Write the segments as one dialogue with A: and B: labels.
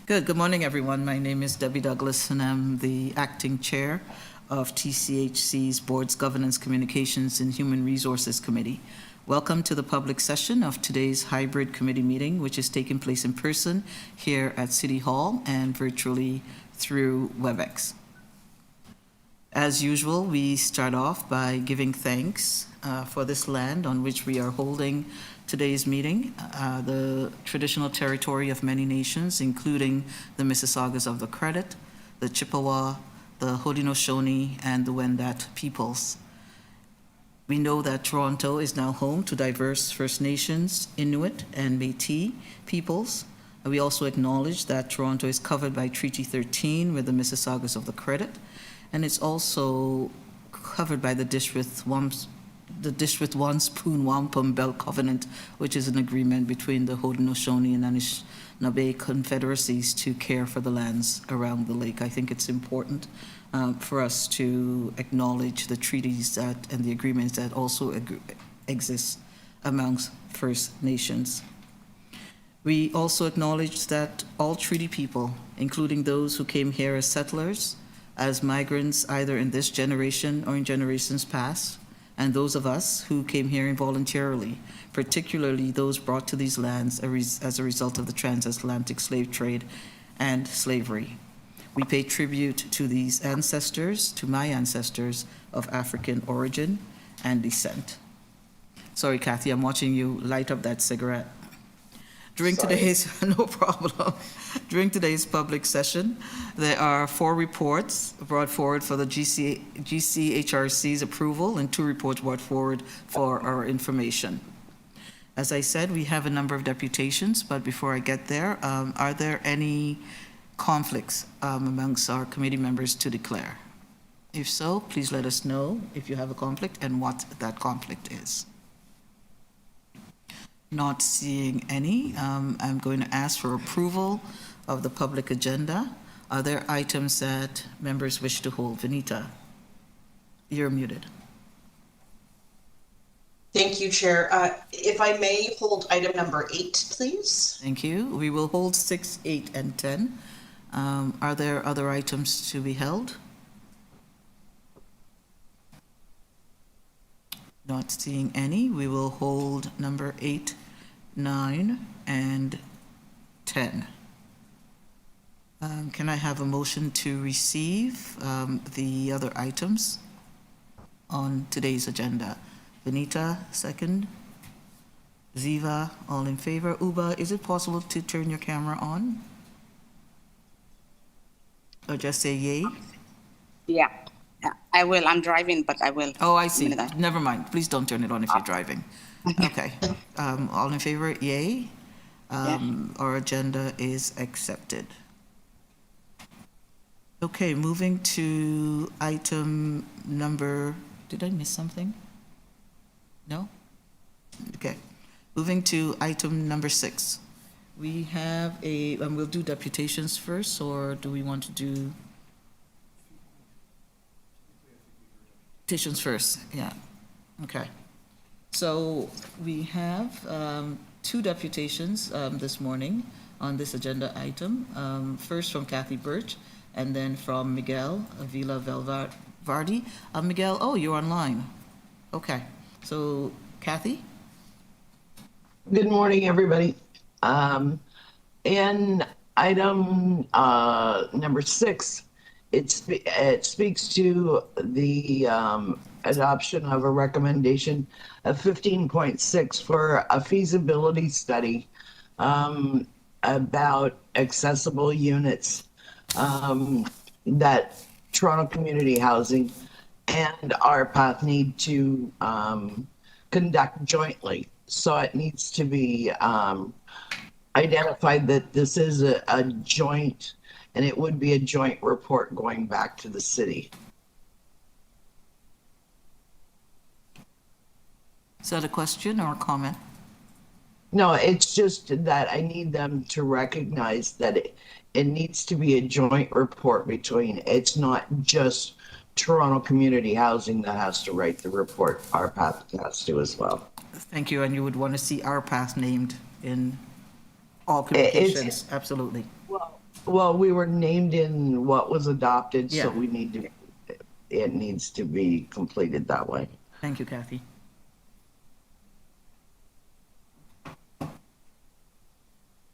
A: Good morning, everyone. My name is Debbie Douglas, and I'm the acting chair of TCHC's Board's Governance, Communications, and Human Resources Committee. Welcome to the public session of today's hybrid committee meeting, which is taking place in person here at City Hall and virtually through WebEx. As usual, we start off by giving thanks for this land on which we are holding today's meeting, the traditional territory of many nations, including the Mississaugas of the Credit, the Chippewa, the Haudenosaunee, and the Wendat peoples. We know that Toronto is now home to diverse First Nations, Inuit, and Métis peoples. We also acknowledge that Toronto is covered by Treaty 13 with the Mississaugas of the Credit, and it's also covered by the Dish with One Spoon Wampum Belt Covenant, which is an agreement between the Haudenosaunee and Anishinaabe confederacies to care for the lands around the lake. I think it's important for us to acknowledge the treaties and the agreements that also exist amongst First Nations. We also acknowledge that all treaty people, including those who came here as settlers, as migrants either in this generation or in generations past, and those of us who came here involuntarily, particularly those brought to these lands as a result of the transatlantic slave trade and slavery. We pay tribute to these ancestors, to my ancestors of African origin and descent. Sorry, Kathy, I'm watching you light up that cigarette. During today's During today's public session, there are 4 reports brought forward for the GCHRC's approval and 2 reports brought forward for our information. As I said, we have a number of deputations, but before I get there, are there any conflicts amongst our committee members to declare? If so, please let us know if you have a conflict and what that conflict is. Not seeing any, I'm going to ask for approval of the public agenda. Are there items that members wish to hold? Vanita, you're muted.
B: Thank you, Chair. If I may hold item number 8, please.
A: Thank you. We will hold 6, 8, and 10. Are there other items to be held? Not seeing any. We will hold number 8, 9, and 10. Can I have a motion to receive the other items on today's agenda? Benita, second. Ziva, all in favor. Uba, is it possible to turn your camera on? Or just say yay?
C: Yeah, I will. I'm driving, but I will.
A: Oh, I see. Never mind. Please don't turn it on if you're driving. Okay. All in favor, yay? Our agenda is accepted. Okay, moving to item number, did I miss something? No? Okay. Moving to item number 6. We have we'll do deputations first, or do we want to do deputations first? Yeah. Okay. So we have 2 deputations this morning on this agenda item. First from Kathy Birch, and then from Miguel Avila Valvardi. Miguel, oh, you're online. Okay. So, Kathy?
D: Good morning, everybody. In item number 6, it speaks to the adoption of a recommendation of 15.6 for a feasibility study about accessible units that Toronto Community Housing and RPATH need to conduct jointly. So it needs to be identified that this is a joint, and it would be a joint report going back to the city.
A: Is that a question or a comment?
D: No, it's just that I need them to recognize that it needs to be a joint report between, it's not just Toronto Community Housing that has to write the report, RPATH has to as well.
A: Thank you, and you would want to see RPATH named in all communications, absolutely.
D: Well, Well, we were named in what was adopted, so
A: Yeah.
D: we need to, it needs to be completed that way.
A: Thank you, Kathy.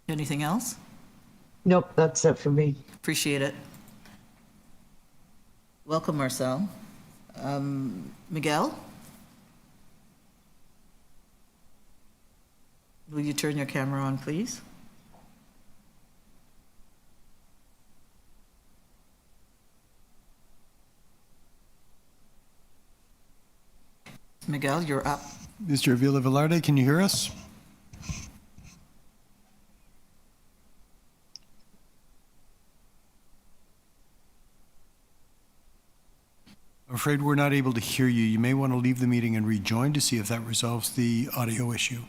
A: Anything else?
D: Nope, that's it for me.
A: Appreciate it. Welcome, Marcel. Miguel? Will you turn your camera on, please? Miguel, you're up.
E: Mr. Avila Velarde, can you hear us? I'm afraid we're not able to hear you. You may want to leave the meeting and rejoin to see if that resolves the audio issue.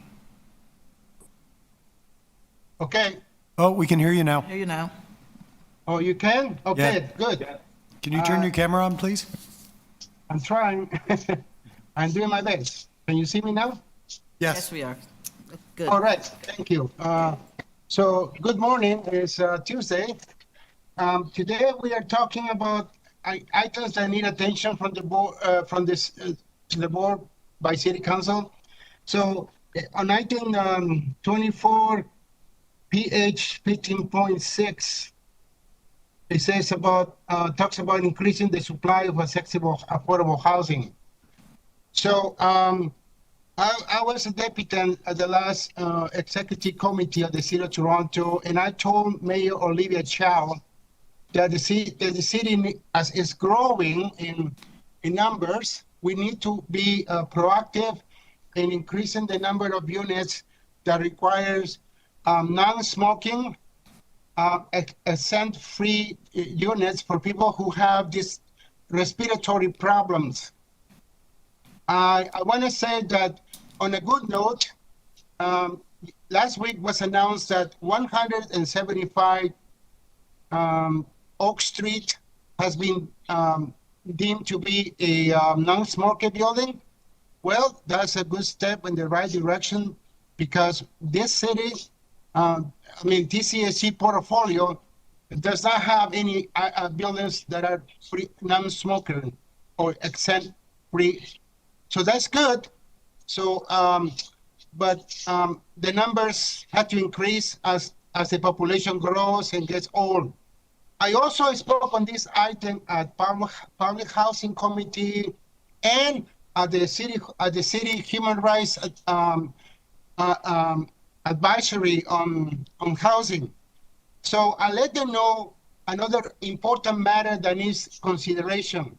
F: Okay.
E: Oh, we can hear you now.
A: Hear you now.
F: Oh, you can? Okay,
E: Yeah.
F: good.
E: Can you turn your camera on, please?
F: I'm trying. I'm doing my best. Can you see me now?
A: Yes, we are. Good.
F: All right, thank you. So good morning, it's Tuesday. Today we are talking about items that need attention from the board, to the board by City Council. So on item 24, PH 15.6, it says about, talks about increasing the supply of accessible, affordable housing. So I was a deputy at the last executive committee of the City of Toronto, and I told Mayor Olivia Chow that the city, as is growing in numbers, we need to be proactive in increasing the number of units that requires non-smoking, scent-free units for people who have these respiratory problems. I want to say that on a good note, last week was announced that 175 Oak Street has been deemed to be a non-smoker building. Well, that's a good step in the right direction because this city, TCHC portfolio does not have any buildings that are free, non-smoker or exempt-free. So that's good. So, the numbers have to increase as the population grows and gets old. I also spoke on this item at Public Housing Committee and at the city Human Rights Advisory on housing. So I let them know another important matter that needs consideration.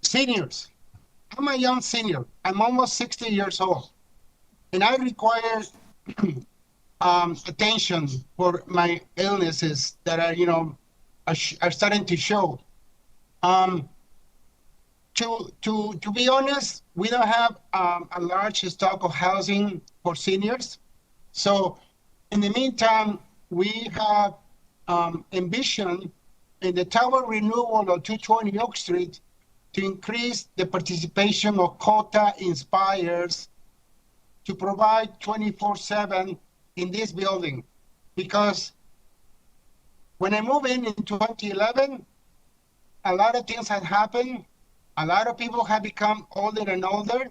F: Seniors. I'm a young senior. I'm almost 60 years old, and I require attention for my illnesses that are, are starting to show. To be honest, we don't have a large stock of housing for seniors. So, in the meantime, we have envisioned in the tower renewal of 220 Oak Street to increase the participation of Cota Inspires to provide 24/7 in this building. Because when I moved in 2011, a lot of things had happened. A lot of people have become older and older,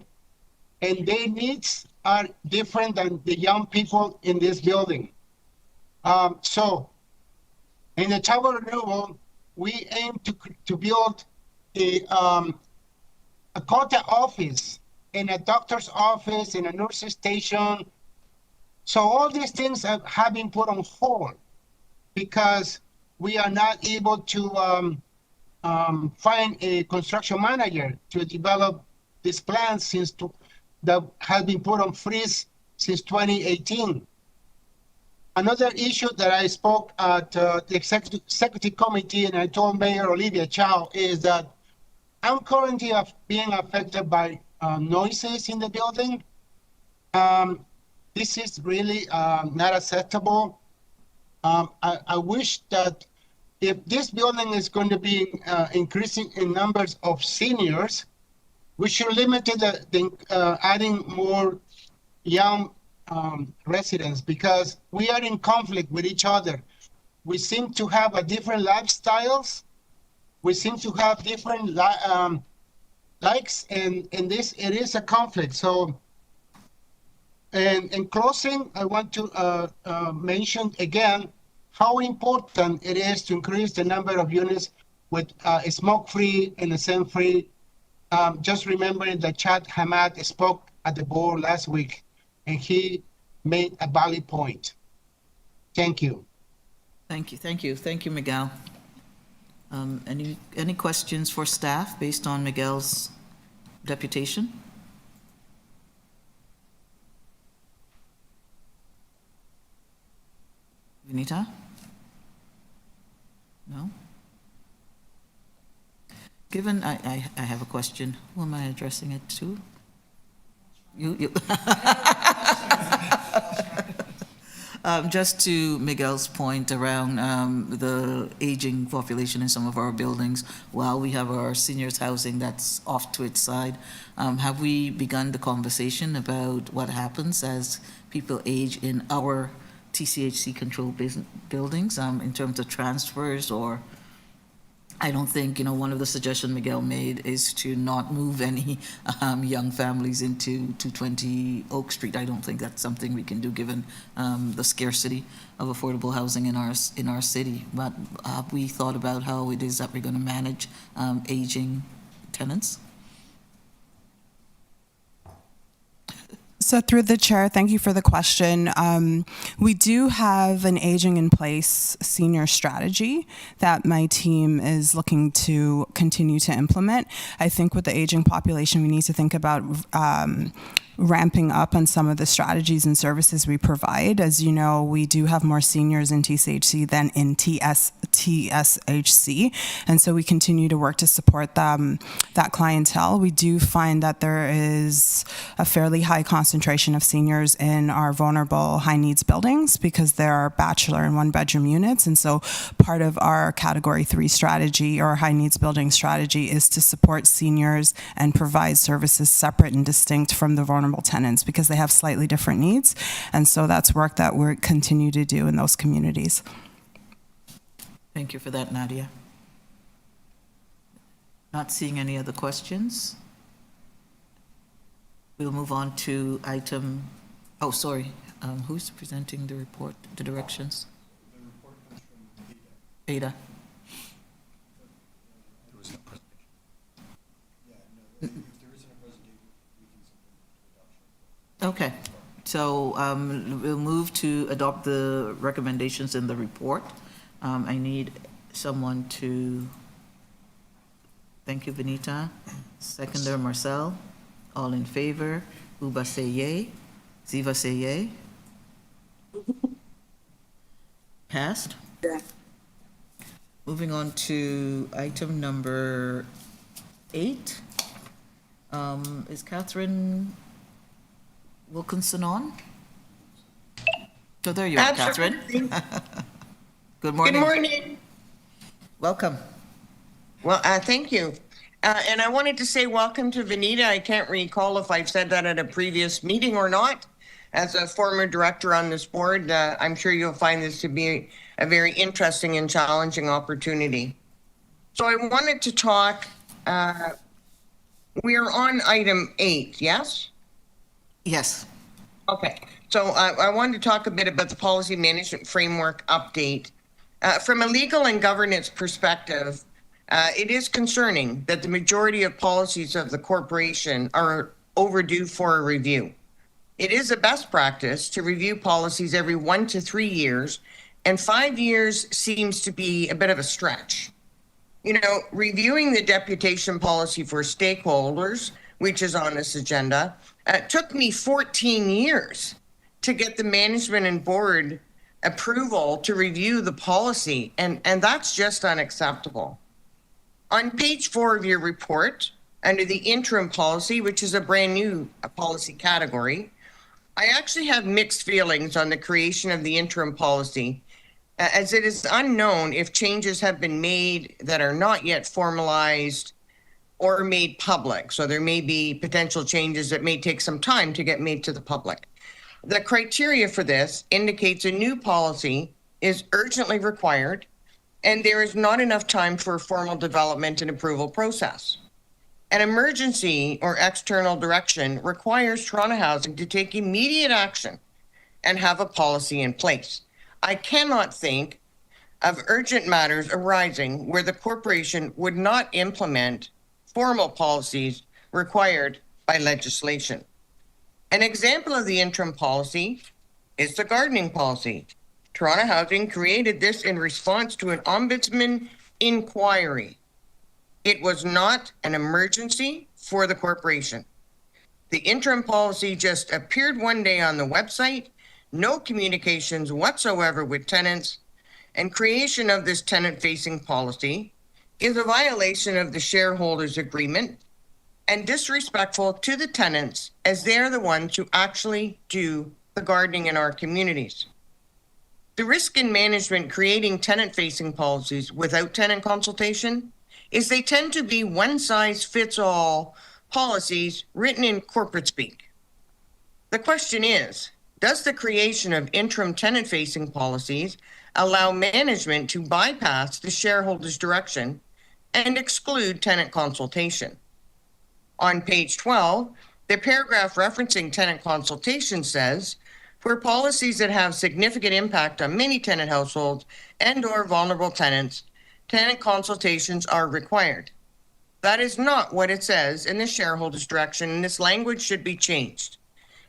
F: and their needs are different than the young people in this building. So in the tower renewal, we aim to build a Cota office and a doctor's office and a nurse's station. So all these things have been put on hold because we are not able to find a construction manager to develop this plan that has been put on freeze since 2018. Another issue that I spoke at the executive committee and I told Mayor Olivia Chow is that I'm currently being affected by noises in the building. This is really not acceptable. I wish that if this building is going to be increasing in numbers of seniors, we should limit adding more young residents because we are in conflict with each other. we seem to have a different lifestyles. We seem to have different likes, and this, it is a conflict. So, and in closing, I want to mention again how important it is to increase the number of units with smoke-free and scent-free. Just remembering that Chad Hamad spoke at the board last week, and he made a valid point. Thank you.
A: Thank you, thank you, thank you, Miguel. Any questions for staff based on Miguel's deputation? Vinita? No? Given, I have a question. Who am I addressing it to? You. Just to Miguel's point around the aging population in some of our buildings, while we have our seniors housing that's off to its side, have we begun the conversation about what happens as people age in our TCHC controlled buildings in terms of transfers? Or I don't think, one of the suggestions Miguel made is to not move any young families into 220 Oak Street. I don't think that's something we can do given the scarcity of affordable housing in our city. But have we thought about how it is that we're going to manage aging tenants?
G: So through the chair, thank you for the question. We do have an aging in place senior strategy that my team is looking to continue to implement. I think with the aging population, we need to think about ramping up on some of the strategies and services we provide. As you know, we do have more seniors in TCHC than in TSHC, and so we continue to work to support them, that clientele. We do find that there is a fairly high concentration of seniors in our vulnerable high needs buildings because there are bachelor and one bedroom units, and so part of our category 3 strategy or high needs building strategy is to support seniors and provide services separate and distinct from the vulnerable tenants because they have slightly different needs. And so that's work that we're continue to do in those communities.
A: Thank you for that, Nadia. Not seeing any other questions. We'll move on to item, who's presenting the report, the directions?
E: The report comes from
A: Ada.
E: There was no presentation. Yeah, no, if there isn't a presentation, we can simply move to adoption.
A: Okay, so we'll move to adopt the recommendations in the report. I need someone to, thank you, Benita. Seconder, Marcel. All in favor. Uba say yay. Ziva say yay. Passed.
C: Yeah.
A: Moving on to item number 8. Is Catherine Wilkinson on? So there you are, Catherine. Good morning.
H: Good morning.
A: Welcome.
H: Well, thank you. And I wanted to say welcome to Vinita. I can't recall if I've said that at a previous meeting or not. As a former director on this board, I'm sure you'll find this to be a very interesting and challenging opportunity. So I wanted to talk, we're on item 8, yes?
A: Yes.
H: Okay, so I wanted to talk a bit about the policy management framework update. From a legal and governance perspective, it is concerning that the majority of policies of the corporation are overdue for a review. It is a best practice to review policies every 1 to 3 years, and 5 years seems to be a bit of a stretch. Reviewing the deputation policy for stakeholders, which is on this agenda, took me 14 years to get the management and board approval to review the policy, and that's just unacceptable. On page 4 of your report, under the interim policy, which is a brand new policy category, I actually have mixed feelings on the creation of the interim policy, as it is unknown if changes have been made that are not yet formalized or made public. So there may be potential changes that may take some time to get made to the public. The criteria for this indicates a new policy is urgently required, and there is not enough time for a formal development and approval process. An emergency or external direction requires Toronto Housing to take immediate action and have a policy in place. I cannot think of urgent matters arising where the corporation would not implement formal policies required by legislation. An example of the interim policy is the gardening policy. Toronto Housing created this in response to an ombudsman inquiry. It was not an emergency for the corporation. The interim policy just appeared one day on the website, no communications whatsoever with tenants, and creation of this tenant-facing policy is a violation of the shareholders' agreement and disrespectful to the tenants, as they're the ones who actually do the gardening in our communities. The risk in management creating tenant-facing policies without tenant consultation is they tend to be one-size-fits-all policies written in corporate speak. The question is, does the creation of interim tenant-facing policies allow management to bypass the shareholders' direction and exclude tenant consultation? On page 12, the paragraph referencing tenant consultation says, for policies that have significant impact on many tenant households and/or vulnerable tenants, tenant consultations are required. That is not what it says in the shareholders' direction, and this language should be changed.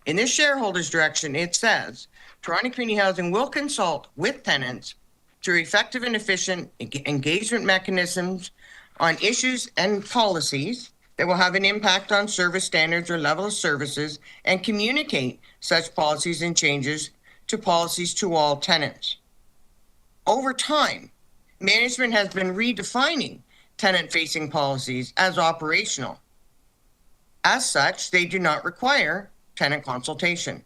H: In this shareholders' direction, it says, Toronto Community Housing will consult with tenants through effective and efficient engagement mechanisms on issues and policies that will have an impact on service standards or level of services, and communicate such policies and changes to policies to all tenants. Over time, management has been redefining tenant-facing policies as operational. As such, they do not require tenant consultation.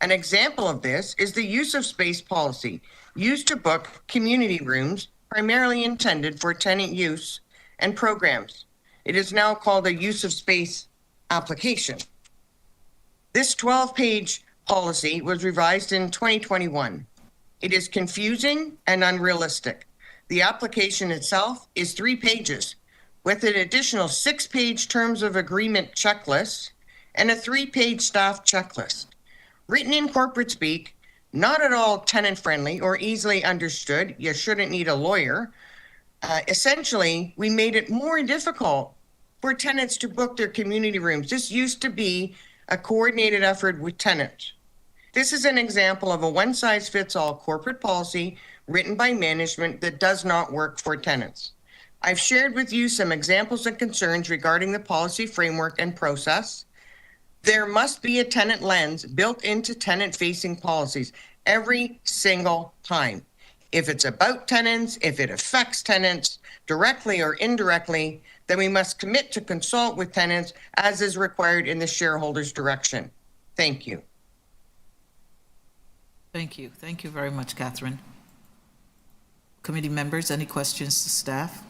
H: An example of this is the use of space policy used to book community rooms primarily intended for tenant use and programs. It is now called a use of space application. This 12-page policy was revised in 2021. It is confusing and unrealistic. The application itself is 3 pages with an additional 6-page terms of agreement checklist and a 3-page staff checklist. Written in corporate speak, not at all tenant-friendly or easily understood. You shouldn't need a lawyer. Essentially, we made it more difficult for tenants to book their community rooms. This used to be a coordinated effort with tenants. This is an example of a one-size-fits-all corporate policy written by management that does not work for tenants. I've shared with you some examples and concerns regarding the policy framework and process. There must be a tenant lens built into tenant-facing policies every single time. If it's about tenants, if it affects tenants directly or indirectly, then we must commit to consult with tenants as is required in the shareholders' direction. Thank you.
A: Thank you. Thank you very much, Catherine. Committee members, any questions to staff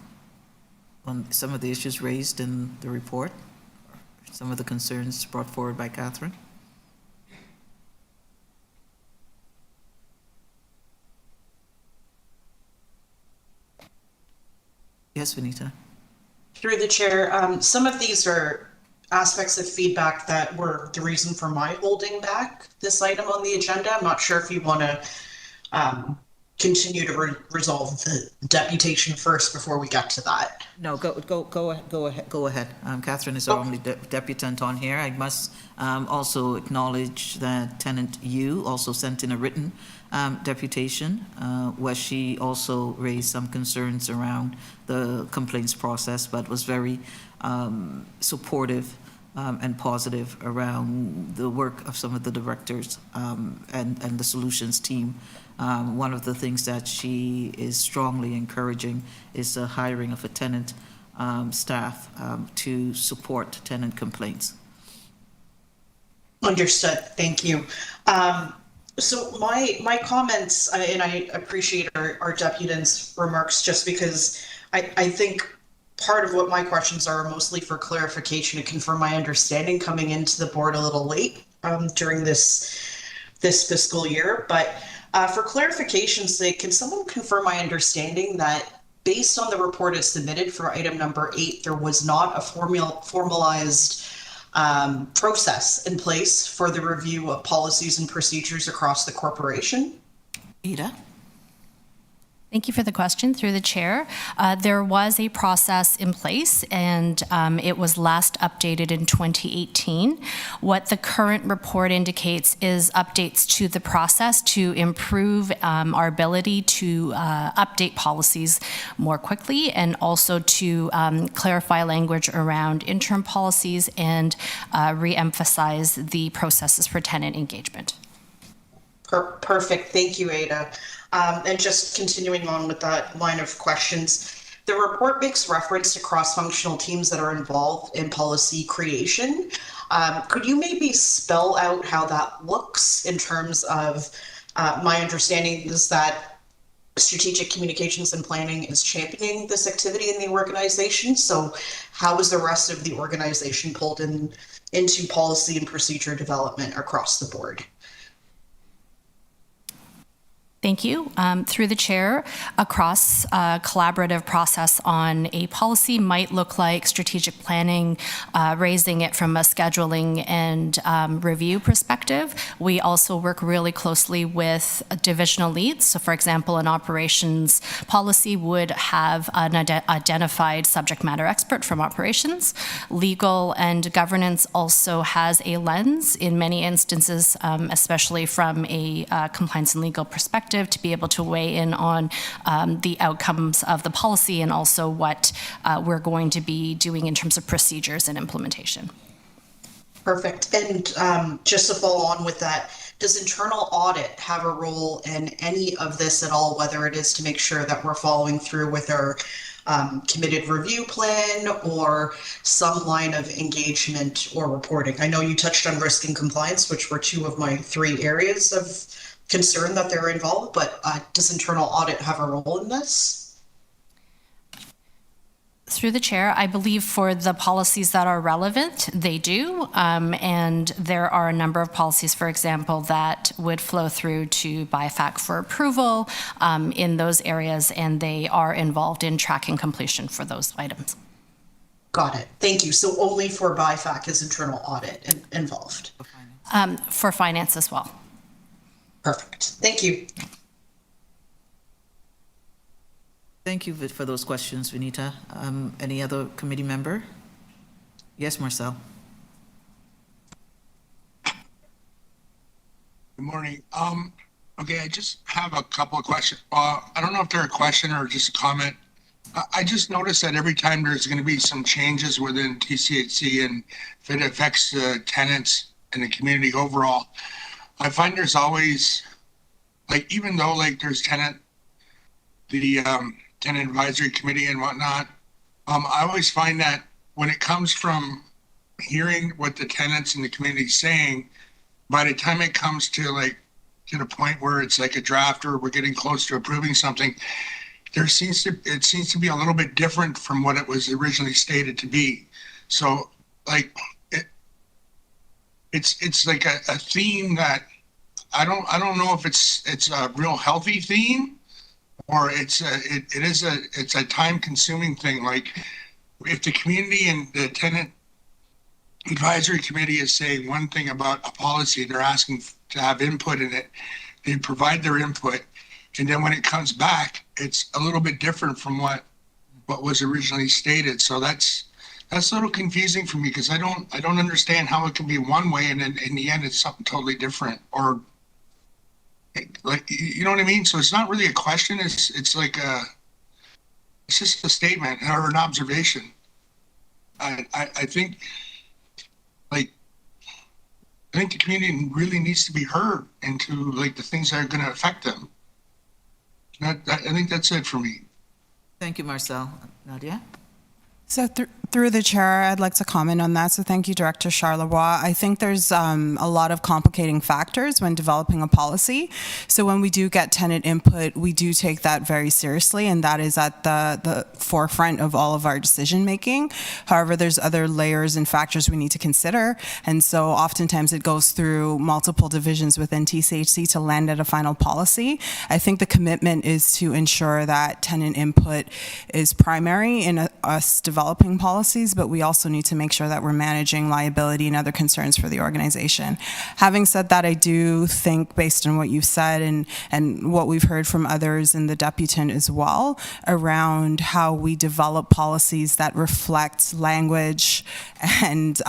A: on some of the issues raised in the report? Some of the concerns brought forward by Catherine? Yes, Vanita.
B: Through the chair, some of these are aspects of feedback that were the reason for my holding back this item on the agenda. I'm not sure if you want to continue to resolve the deputation first before we get to that.
A: No, go ahead. Catherine is our only deputant on here. I must also acknowledge that tenant U also sent in a written deputation where she also raised some concerns around the complaints process, but was very supportive and positive around the work of some of the directors and the solutions team. One of the things that she is strongly encouraging is the hiring of a tenant staff to support tenant complaints.
B: Understood. Thank you. So my comments, and I appreciate our deputant's remarks, just because I think part of what my questions are mostly for clarification to confirm my understanding coming into the board a little late during this fiscal year. But For clarification's sake, can someone confirm my understanding that based on the report as submitted for item number 8, there was not a formalized process in place for the review of policies and procedures across the corporation?
A: Ada?
I: Thank you for the question through the chair. There was a process in place, and it was last updated in 2018. What the current report indicates is updates to the process to improve our ability to update policies more quickly, and also to clarify language around interim policies and re-emphasize the processes for tenant engagement.
B: Perfect. Thank you, Ada. And just continuing on with that line of questions, the report makes reference to cross-functional teams that are involved in policy creation. Could you maybe spell out how that looks in terms of, my understanding is that strategic communications and planning is championing this activity in the organization. So how is the rest of the organization pulled into policy and procedure development across the board?
I: Thank you. Through the chair, a collaborative process on a policy might look like strategic planning, raising it from a scheduling and review perspective. We also work really closely with divisional leads. So for example, an operations policy would have an identified subject matter expert from operations. Legal and governance also has a lens in many instances, especially from a compliance and legal perspective, to be able to weigh in on the outcomes of the policy and also what we're going to be doing in terms of procedures and implementation.
B: Perfect. And just to follow on with that, does internal audit have a role in any of this at all, whether it is to make sure that we're following through with our committed review plan or some line of engagement or reporting? I know you touched on risk and compliance, which were 2 of my 3 areas of concern that they're involved, but does internal audit have a role in this?
I: Through the chair, I believe for the policies that are relevant, they do. And there are a number of policies, for example, that would flow through to BIFAC for approval in those areas, and they are involved in tracking completion for those items.
B: Got it. Thank you. So only for BIFAC is internal audit involved?
I: For finance as well.
B: Perfect. Thank you.
A: Thank you for those questions, Vinita. Any other committee member? Yes, Marcel.
J: Good morning. Okay, I just have a couple of questions. I don't know if they're a question or just a comment. I just noticed that every time there's going to be some changes within TCHC, and if it affects the tenants and the community overall, I find there's always, like, even though like there's tenant advisory committee and whatnot, I always find that when it comes from hearing what the tenants in the community is saying, by the time it comes to like to the point where it's like a draft or we're getting close to approving something, it seems to be a little bit different from what it was originally stated to be. So like it's like a theme that I don't know if it's a real healthy theme or it's a time consuming thing. Like if the community and the tenant advisory committee is saying one thing about a policy, they're asking to have input in it, they provide their input, and then when it comes back, it's a little bit different from what was originally stated. So that's a little confusing for me because I don't understand how it can be one way and then in the end it's something totally different, or like, you know what I mean? So it's not really a question. It's like it's just a statement or an observation. I think the community really needs to be heard into like the things that are going to affect them. I think that's it for me.
A: Thank you, Marcel. Nadia?
G: So Through the chair, I'd like to comment on that. So thank you, Director Charlevoix. I think there's a lot of complicating factors when developing a policy. So when we do get tenant input, we do take that very seriously, and that is at the forefront of all of our decision making. However, there's other layers and factors we need to consider. And so oftentimes it goes through multiple divisions within TCHC to land at a final policy. I think the commitment is to ensure that tenant input is primary in us developing policies, but we also need to make sure that we're managing liability and other concerns for the organization. Having said that, I do think, based on what you've said and what we've heard from others in the deputant as well, around how we develop policies that reflect language and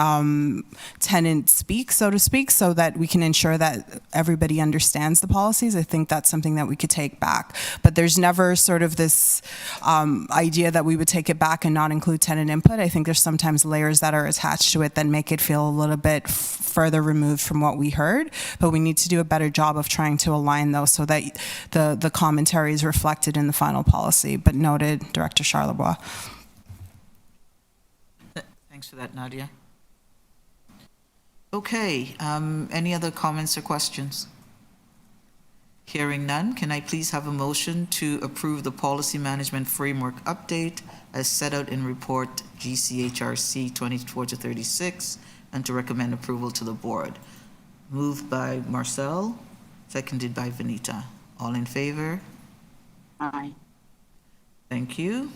G: tenant speak, so to speak, so that we can ensure that everybody understands the policies. I think that's something that we could take back. But there's never sort of this idea that we would take it back and not include tenant input. I think there's sometimes layers that are attached to it that make it feel a little bit further removed from what we heard, but we need to do a better job of trying to align those so that the commentary is reflected in the final policy. But noted, Director Charlevoix.
A: Thanks for that, Nadia. Okay, any other comments or questions? Hearing none, can I please have a motion to approve the policy management framework update as set out in report GCHRC 24-36 and to recommend approval to the board? Moved by Marcel, seconded by Vanita. All in favor?
C: Aye.
A: Thank you.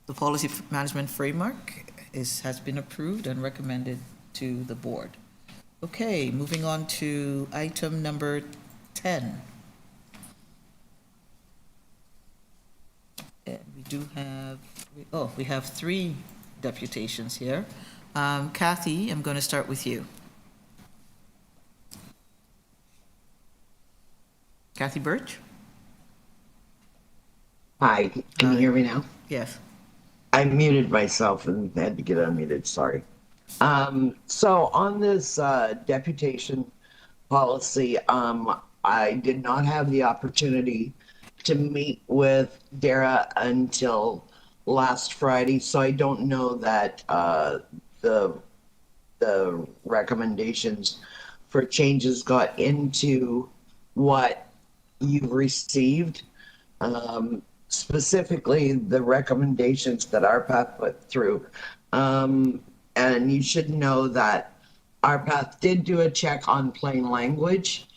A: The policy management framework has been approved and recommended to the board. Okay, moving on to item number 10. And we do have, we have 3 deputations here. Kathy, I'm going to start with you. Kathy Birch?
D: Hi, can you hear me now?
A: Yes.
D: I muted myself and had to get unmuted, sorry. So on this deputation policy, I did not have the opportunity to meet with Dara until last Friday, so I don't know that the recommendations for changes got into what you've received. Specifically, the recommendations that RPATH put through. And you should know that RPATH did do a check on plain language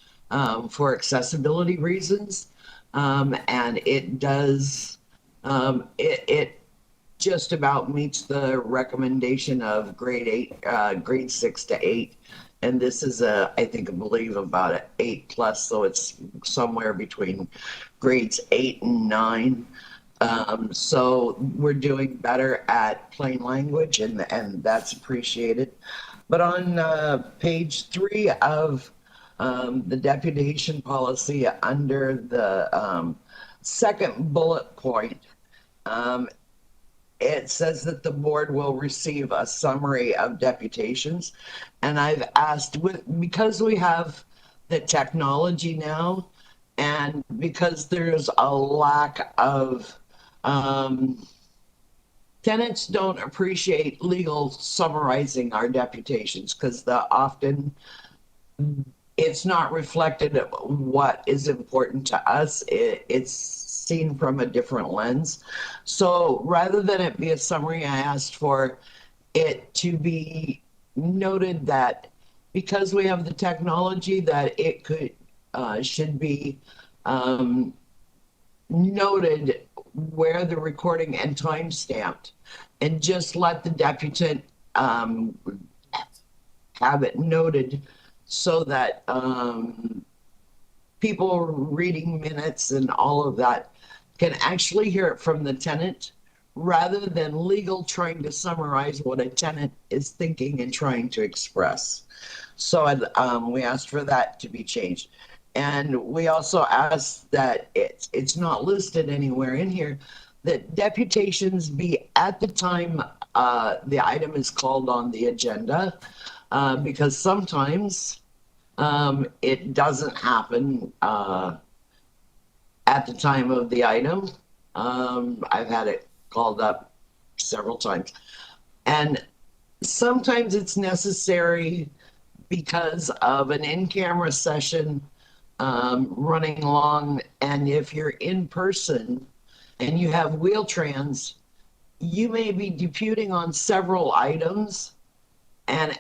D: for accessibility reasons. And it does, it just about meets the recommendation of grade 6 to 8. And this is I believe about an 8+, so it's somewhere between grades 8 and 9. So we're doing better at plain language, and that's appreciated. But on page 3 of the deputation policy, under the second bullet point, it says that the board will receive a summary of deputations. And I've asked, because we have the technology now, and because there's a lack of, tenants don't appreciate legal summarizing our deputations because often it's not reflected what is important to us. It's seen from a different lens. So rather than it be a summary, I asked for it to be noted that because we have the technology, that it should be noted where the recording and time stamped, and just let the deputant have it noted so that people reading minutes and all of that can actually hear it from the tenant, rather than legal trying to summarize what a tenant is thinking and trying to express. So we asked for that to be changed. And we also asked that it's not listed anywhere in here, that deputations be at the time the item is called on the agenda, because sometimes it doesn't happen at the time of the item. I've had it called up several times. And sometimes it's necessary because of an in-camera session running long. And if you're in person and you have Wheel-Trans, you may be deputing on several items. And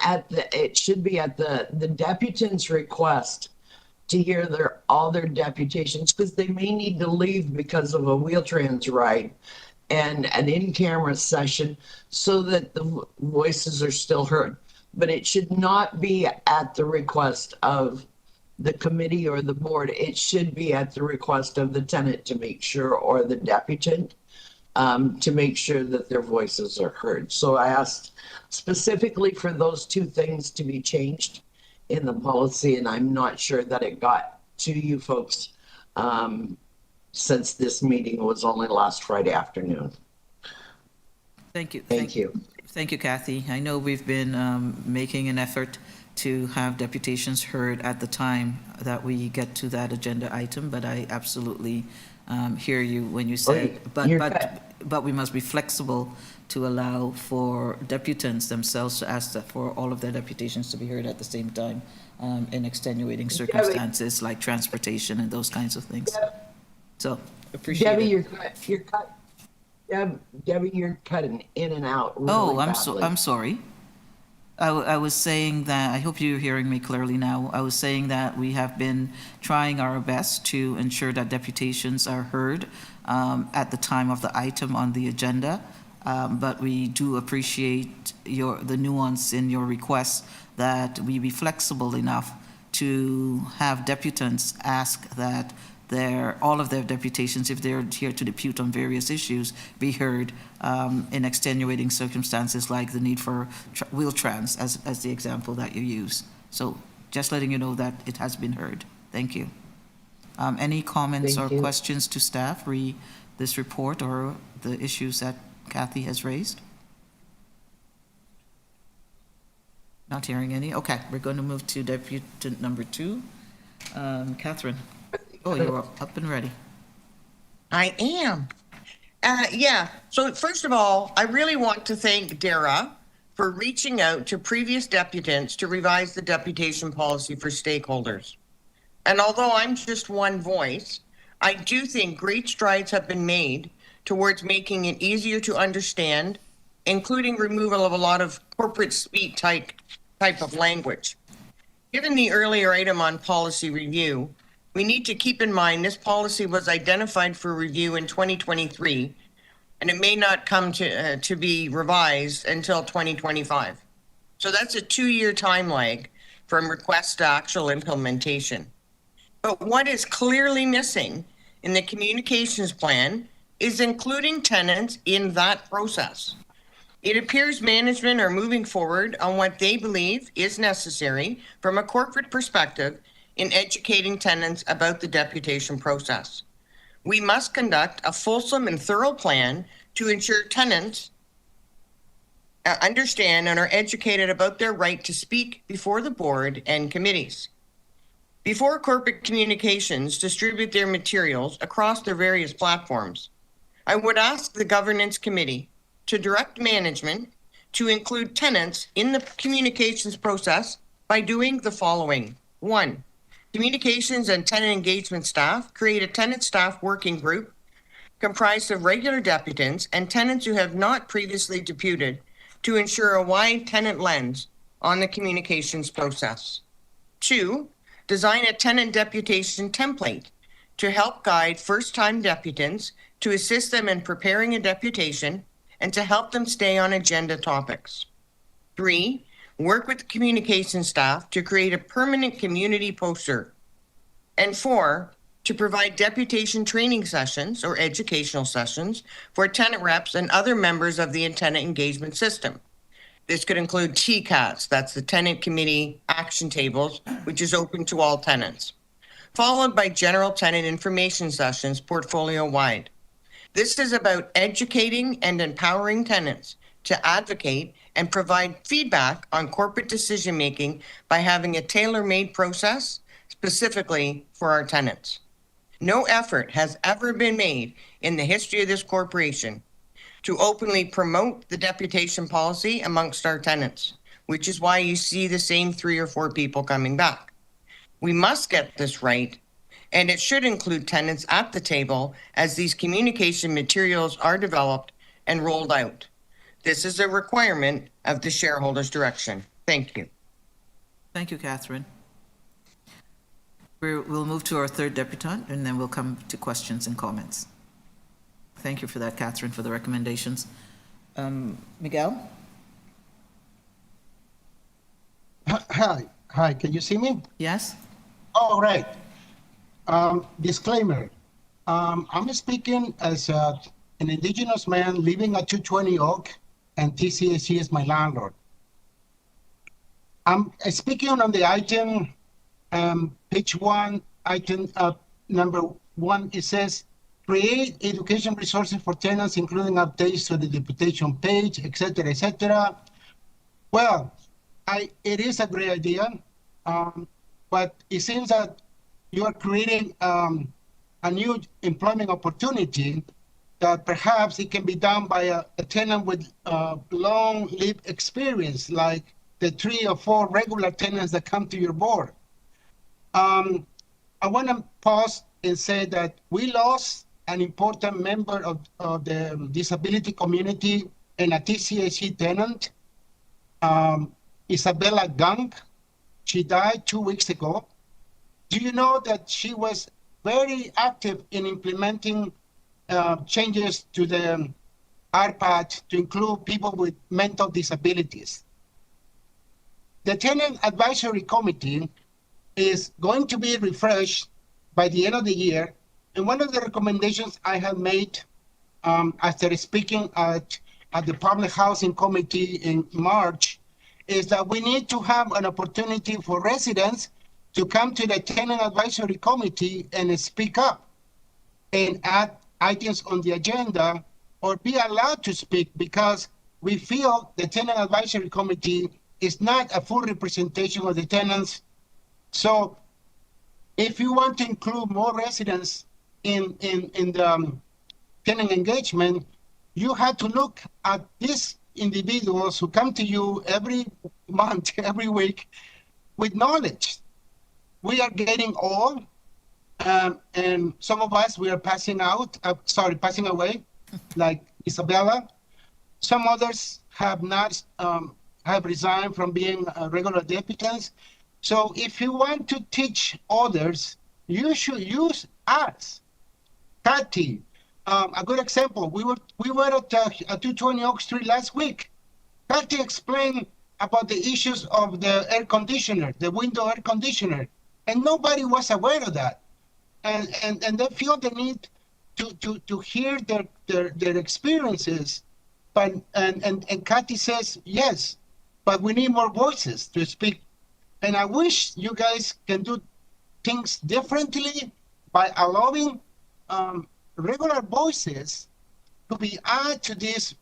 D: it should be at the deputant's request to hear all their deputations, because they may need to leave because of a Wheel-Trans ride and an in-camera session, so that the voices are still heard. But it should not be at the request of the committee or the board. It should be at the request of the tenant to make sure, or the deputant, to make sure that their voices are heard. So I asked specifically for those two things to be changed in the policy, and I'm not sure that it got to you folks since this meeting was only last Friday afternoon.
A: Thank you.
D: Thank you.
A: Thank you, Kathy. I know we've been making an effort to have deputations heard at the time that we get to that agenda item, but I absolutely hear you when you say, but we must be flexible to allow for deputants themselves to ask for all of their deputations to be heard at the same time in extenuating circumstances like transportation and those kinds of things. So appreciate
D: Debbie,
A: it.
D: Debbie, you're cutting in and out really badly.
A: I'm sorry. I was saying that, I hope you're hearing me clearly now. I was saying that we have been trying our best to ensure that deputations are heard at the time of the item on the agenda. But we do appreciate the nuance in your request that we be flexible enough to have deputants ask that all of their deputations, if they're here to depute on various issues, be heard in extenuating circumstances like the need for Wheel-Trans, as the example that you use. So just letting you know that it has been heard. Thank you. Any comments or questions to staff re this report or the issues that Kathy has raised? Not hearing any. Okay, we're going to move to deputant number 2. Catherine. Oh, you're up and ready.
H: I am. Yeah. So first of all, I really want to thank Dara for reaching out to previous deputants to revise the deputation policy for stakeholders. And although I'm just one voice, I do think great strides have been made towards making it easier to understand, including removal of a lot of corporate speak type of language. Given the earlier item on policy review, we need to keep in mind this policy was identified for review in 2023, and it may not come to be revised until 2025. So that's a 2-year time lag from request to actual implementation. But what is clearly missing in the communications plan is including tenants in that process. It appears management are moving forward on what they believe is necessary from a corporate perspective in educating tenants about the deputation process. We must conduct a fulsome and thorough plan to ensure tenants understand and are educated about their right to speak before the board and committees. Before corporate communications distribute their materials across their various platforms, I would ask the governance committee to direct management to include tenants in the communications process by doing the following. 1, communications and tenant engagement staff create a tenant staff working group comprised of regular deputants and tenants who have not previously deputed to ensure a wide tenant lens on the communications process. 2, design a tenant deputation template to help guide first-time deputants, to assist them in preparing a deputation and to help them stay on agenda topics. 3, work with the communication staff to create a permanent community poster. And 4, to provide deputation training sessions or educational sessions for tenant reps and other members of the tenant engagement system. This could include TCATs, that's the tenant committee action tables, which is open to all tenants, followed by general tenant information sessions portfolio-wide. This is about educating and empowering tenants to advocate and provide feedback on corporate decision-making by having a tailor-made process specifically for our tenants. No effort has ever been made in the history of this corporation to openly promote the deputation policy amongst our tenants, which is why you see the same 3 or 4 people coming back. We must get this right, and it should include tenants at the table as these communication materials are developed and rolled out. This is a requirement of the shareholders' direction. Thank you.
A: Thank you, Catherine. We'll move to our third deputant, and then we'll come to questions and comments. Thank you for that, Catherine, for the recommendations. Miguel?
F: Hi, can you see me?
A: Yes?
F: Oh, right. Disclaimer. I'm speaking as an Indigenous man living at 220 Oak, and TCHC is my landlord. I'm speaking on the item, page 1, item number 1. It says, create education resources for tenants, including updates to the deputation page, etc., etc. Well, it is a great idea, but it seems that you are creating a new employment opportunity that perhaps it can be done by a tenant with long lived experience, like the 3 or 4 regular tenants that come to your board. I want to pause and say that we lost an important member of the disability community and a TCHC tenant, Isabella Gang. She died 2 weeks ago. Do you know that she was very active in implementing changes to the RPAT to include people with mental disabilities? The Tenant Advisory Committee is going to be refreshed by the end of the year. And one of the recommendations I have made after speaking at the Public Housing Committee in March is that we need to have an opportunity for residents to come to the Tenant Advisory Committee and speak up and add items on the agenda or be allowed to speak, because we feel the Tenant Advisory Committee is not a full representation of the tenants. So if you want to include more residents in the tenant engagement, you have to look at these individuals who come to you every month, every week with knowledge. We are getting old, and some of us, we are passing away, like Isabella. Some others have not, have resigned from being regular deputies. So if you want to teach others, you should use us. Kathy, a good example, we were at 220 Oak Street last week. Kathy explained about the issues of the air conditioner, the window air conditioner, and nobody was aware of that. And they feel the need to hear their experiences. But and Kathy says, yes, but we need more voices to speak. And I wish you guys can do things differently by allowing regular voices to be added to this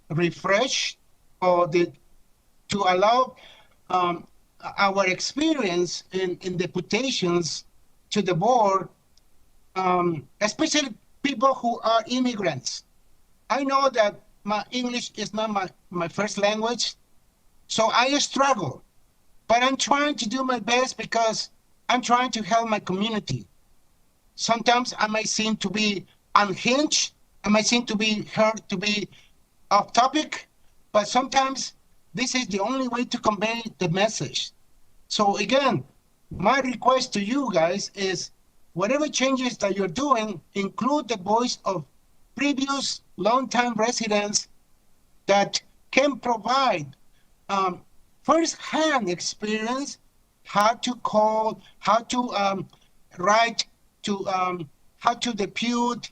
F: refresh, or to allow our experience in deputations to the board, especially people who are immigrants. I know that my English is not my first language, so I struggle. But I'm trying to do my best because I'm trying to help my community. Sometimes I might seem to be unhinged. I might seem to be heard to be off topic, but sometimes this is the only way to convey the message. So again, my request to you guys is whatever changes that you're doing, include the voice of previous long-time residents that can provide first-hand experience, how to call, how to write, how to depute.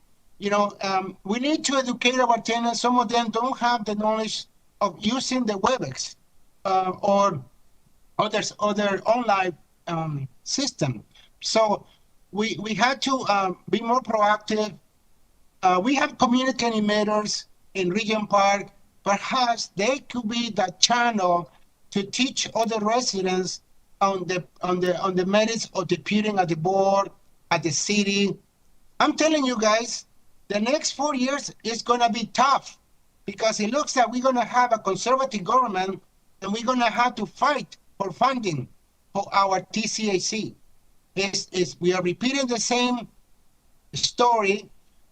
F: We need to educate our tenants. Some of them don't have the knowledge of using the WebEx or other online system. So we had to be more proactive. We have community animators in Region Park. Perhaps they could be that channel to teach other residents on the merits of deputing at the board, at the city. I'm telling you guys, the next 4 years is going to be tough because it looks like we're going to have a conservative government and we're going to have to fight for funding for our TCHC. We are repeating the same story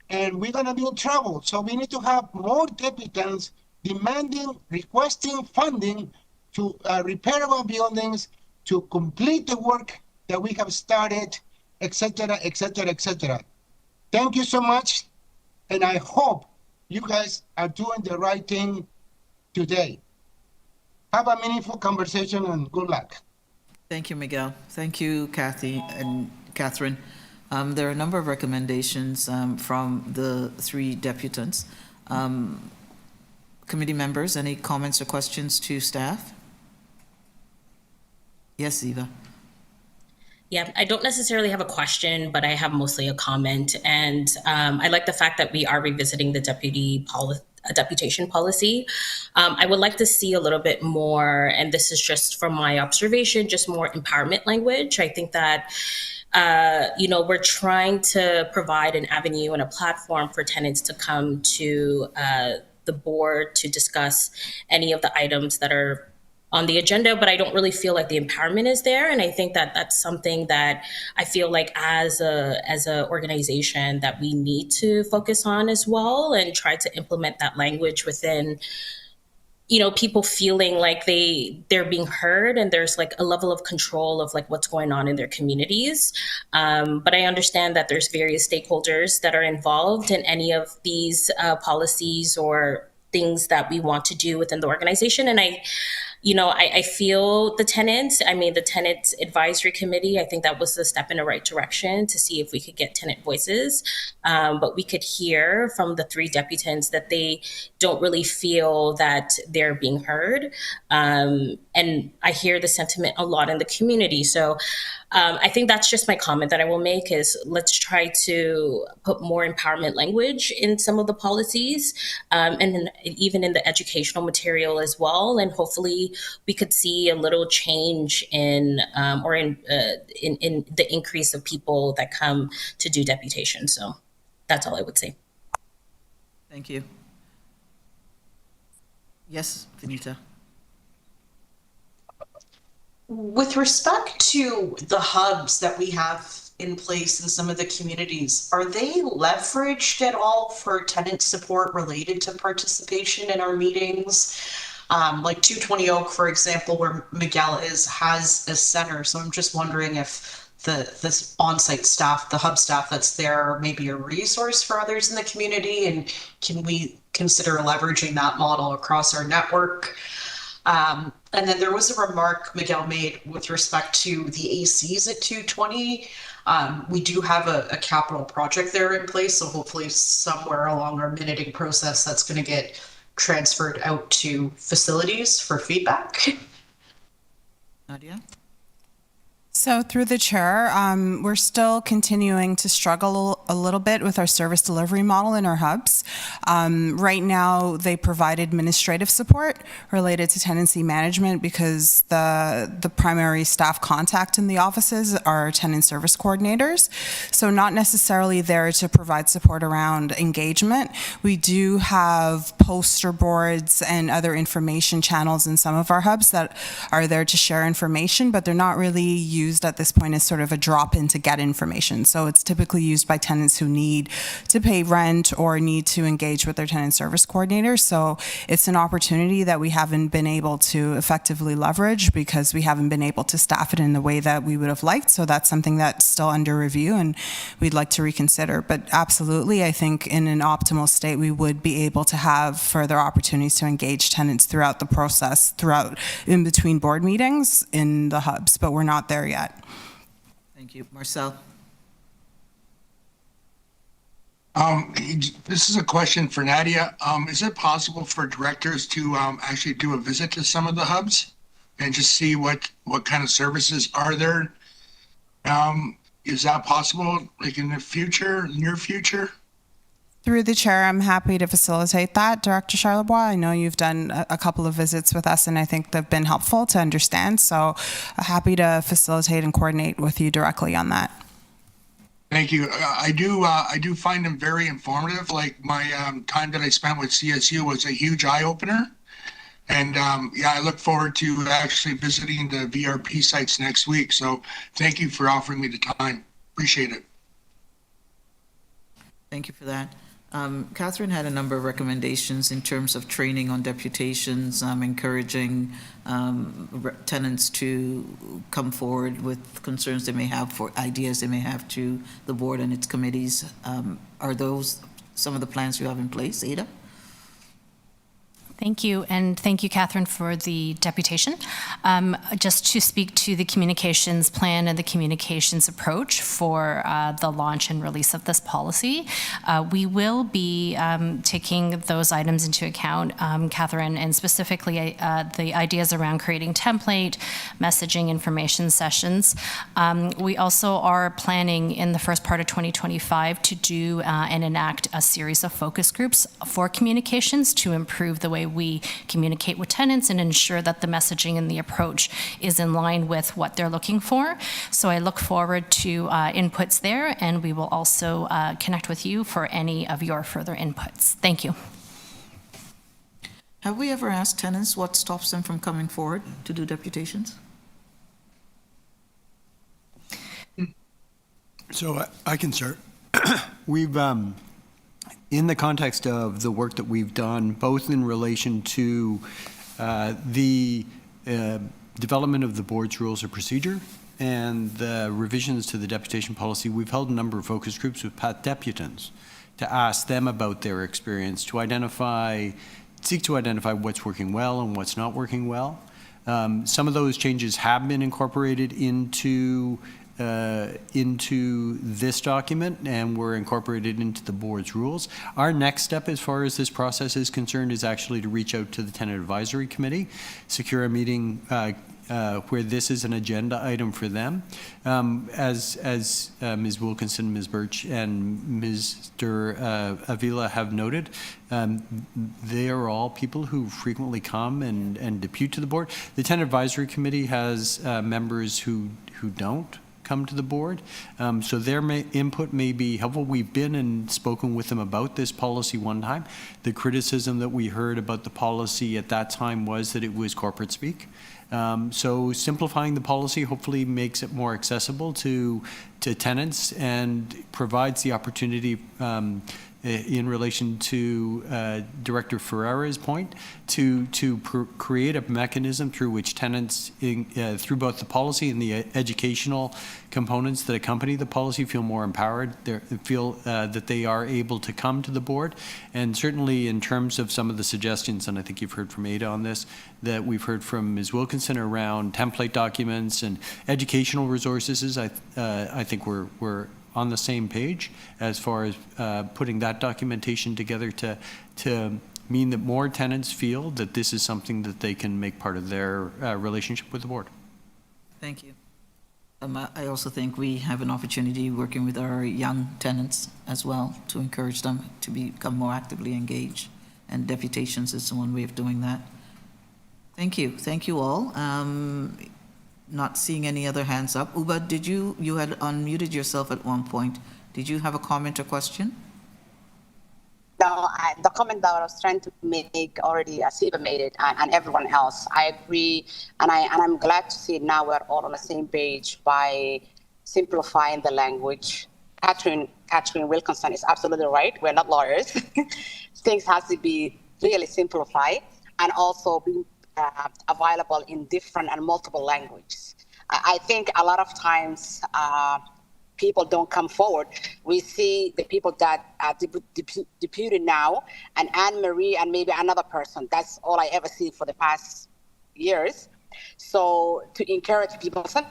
F: and we're going to be in trouble. So we need to have more deputants demanding, requesting funding to repair our buildings, to complete the work that we have started, etc., etc., etc. Thank you so much. And I hope you guys are doing the right thing today. Have a meaningful conversation and good luck.
A: Thank you, Miguel. Thank you, Kathy and Catherine. There are a number of recommendations from the three deputants. Committee members, any comments or questions to staff? Yes, Ziva.
K: Yeah, I don't necessarily have a question, but I have mostly a comment. And I like the fact that we are revisiting the deputation policy. I would like to see a little bit more, and this is just from my observation, just more empowerment language. I think that we're trying to provide an avenue and a platform for tenants to come to the board to discuss any of the items that are on the agenda, but I don't really feel like the empowerment is there. And I think that that's something that I feel like as a organization that we need to focus on as well and try to implement that language within, people feeling like they're being heard and there's like a level of control of like what's going on in their communities. But I understand that there's various stakeholders that are involved in any of these policies or things that we want to do within the organization. And I feel the tenants advisory committee, I think that was a step in the right direction to see if we could get tenant voices. But we could hear from the three deputants that they don't really feel that they're being heard. And I hear the sentiment a lot in the community. So I think that's just my comment that I will make is let's try to put more empowerment language in some of the policies and even in the educational material as well. And hopefully we could see a little change in the increase of people that come to do deputation. So that's all I would say.
A: Thank you. Yes, Vinita.
B: With respect to the hubs that we have in place in some of the communities, are they leveraged at all for tenant support related to participation in our meetings? Like 220 Oak, for example, where Miguel has a center. So I'm just wondering if this on-site staff, the hub staff that's there, may be a resource for others in the community, and can we consider leveraging that model across our network? And then there was a remark Miguel made with respect to the ACs at 220. We do have a capital project there in place, so hopefully somewhere along our minuting process that's going to get transferred out to facilities for feedback.
A: Nadia?
G: So through the chair, we're still continuing to struggle a little bit with our service delivery model in our hubs. Right now, they provide administrative support related to tenancy management because the primary staff contact in the offices are tenant service coordinators. So not necessarily there to provide support around engagement. We do have poster boards and other information channels in some of our hubs that are there to share information, but they're not really used at this point as sort of a drop-in to get information. So it's typically used by tenants who need to pay rent or need to engage with their tenant service coordinators. So it's an opportunity that we haven't been able to effectively leverage because we haven't been able to staff it in the way that we would have liked. So that's something that's still under review and we'd like to reconsider. But absolutely, I think in an optimal state, we would be able to have further opportunities to engage tenants throughout the process, in between board meetings in the hubs, but we're not there yet.
A: Thank you. Marcel?
J: This is a question for Nadia. Is it possible for directors to actually do a visit to some of the hubs and just see what kind of services are there? Is that possible, like in the future, near future?
G: Through the chair, I'm happy to facilitate that. Director Charlebois, I know you've done a couple of visits with us and I think they've been helpful to understand. So happy to facilitate and coordinate with you directly on that.
J: Thank you. I do find them very informative. Like my time that I spent with CSU was a huge eye opener. And yeah, I look forward to actually visiting the VRP sites next week. So thank you for offering me the time. Appreciate it.
A: Thank you for that. Catherine had a number of recommendations in terms of training on deputations, encouraging tenants to come forward with concerns they may have, for ideas they may have to the board and its committees. Are those some of the plans you have in place, Ada?
I: Thank you, and thank you, Catherine, for the deputation. Just to speak to the communications plan and the communications approach for the launch and release of this policy, we will be taking those items into account, Catherine, and specifically the ideas around creating template, messaging, information sessions. We also are planning in the first part of 2025 to do and enact a series of focus groups for communications to improve the way we communicate with tenants and ensure that the messaging and the approach is in line with what they're looking for. So I look forward to inputs there, and we will also connect with you for any of your further inputs. Thank you.
A: Have we ever asked tenants what stops them from coming forward to do deputations?
E: So I can start. We've, in the context of the work that we've done, both in relation to the development of the board's rules of procedure and the revisions to the deputation policy, we've held a number of focus groups with deputants to ask them about their experience, to seek to identify what's working well and what's not working well. Some of those changes have been incorporated into this document and were incorporated into the board's rules. Our next step as far as this process is concerned is actually to reach out to the Tenant Advisory Committee, secure a meeting where this is an agenda item for them. As Ms. Wilkinson, Ms. Birch, and Mr. Avila have noted, they are all people who frequently come and depute to the board. The Tenant Advisory Committee has members who don't come to the board, so their input may be helpful. We've been and spoken with them about this policy one time. The criticism that we heard about the policy at that time was that it was corporate speak. So simplifying the policy hopefully makes it more accessible to tenants and provides the opportunity in relation to Director Ferreira's point, to create a mechanism through which tenants, through both the policy and the educational components that accompany the policy, feel more empowered, feel that they are able to come to the board. And certainly in terms of some of the suggestions, and I think you've heard from Ada on this, that we've heard from Ms. Wilkinson around template documents and educational resources, I think we're on the same page as far as putting that documentation together to mean that more tenants feel that this is something that they can make part of their relationship with the board.
A: Thank you. I also think we have an opportunity working with our young tenants as well to encourage them to become more actively engaged, and deputations is one way of doing that. Thank you. Thank you all. Not seeing any other hands up. Uba, you had unmuted yourself at one point. Did you have a comment or question?
C: No, the comment that I was trying to make already, Siva made it, and everyone else. I agree, and I'm glad to see now we're all on the same page by simplifying the language. Catherine Wilkinson is absolutely right. We're not lawyers. Things have to be really simplified and also be available in different and multiple languages. I think a lot of times people don't come forward. We see the people that are deputed now, and Anne-Marie and maybe another person. That's all I ever see for the past years. So to encourage people, some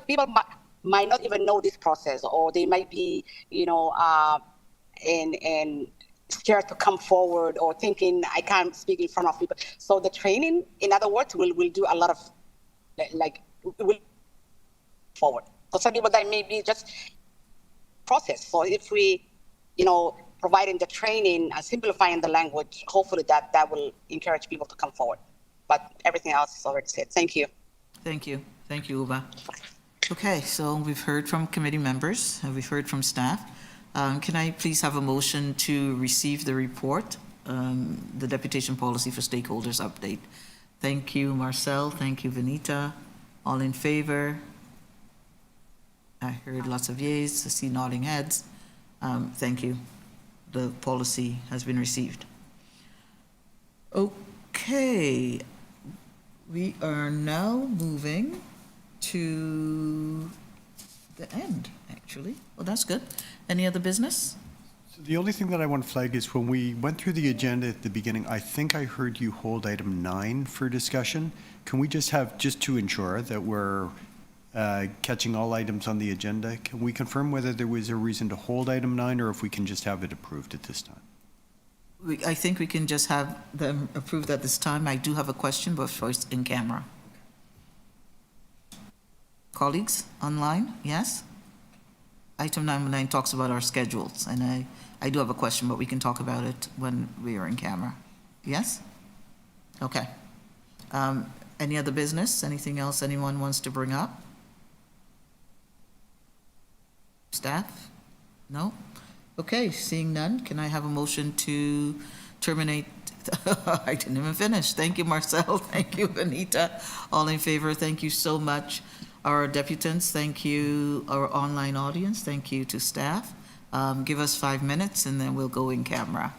C: people might not even know this process, or they might be, in scared to come forward or thinking I can't speak in front of people. So the training, in other words, will do a lot of will forward. For some people that may be just process. So if we, providing the training and simplifying the language, hopefully that will encourage people to come forward. But everything else is already said. Thank you.
A: Thank you. Thank you, Uba. Okay, so we've heard from committee members, and we've heard from staff. Can I please have a motion to receive the report, the deputation policy for stakeholders update? Thank you, Marcel. Thank you, Vanita. All in favor? I heard lots of yeas. I see nodding heads. Thank you. The policy has been received. Okay, we are now moving to the end, actually. Well, that's good. Any other business?
E: So the only thing that I want to flag is when we went through the agenda at the beginning, I think I heard you hold item 9 for discussion. Can we just have, just to ensure that we're catching all items on the agenda, can we confirm whether there was a reason to hold item 9 or if we can just have it approved at this time?
A: I think we can just have them approved at this time. I do have a question, but first in camera. Colleagues online, yes? Item 9 talks about our schedules, and I do have a question, but we can talk about it when we are in camera. Yes? Okay. Any other business? Anything else anyone wants to bring up? Staff? No? Okay, seeing none, can I have a motion to terminate? I didn't even finish. Thank you, Marcel. Thank you, Vanita. All in favor, thank you so much. Our deputants, thank you. Our online audience, thank you to staff. Give us 5 minutes and then we'll go in camera.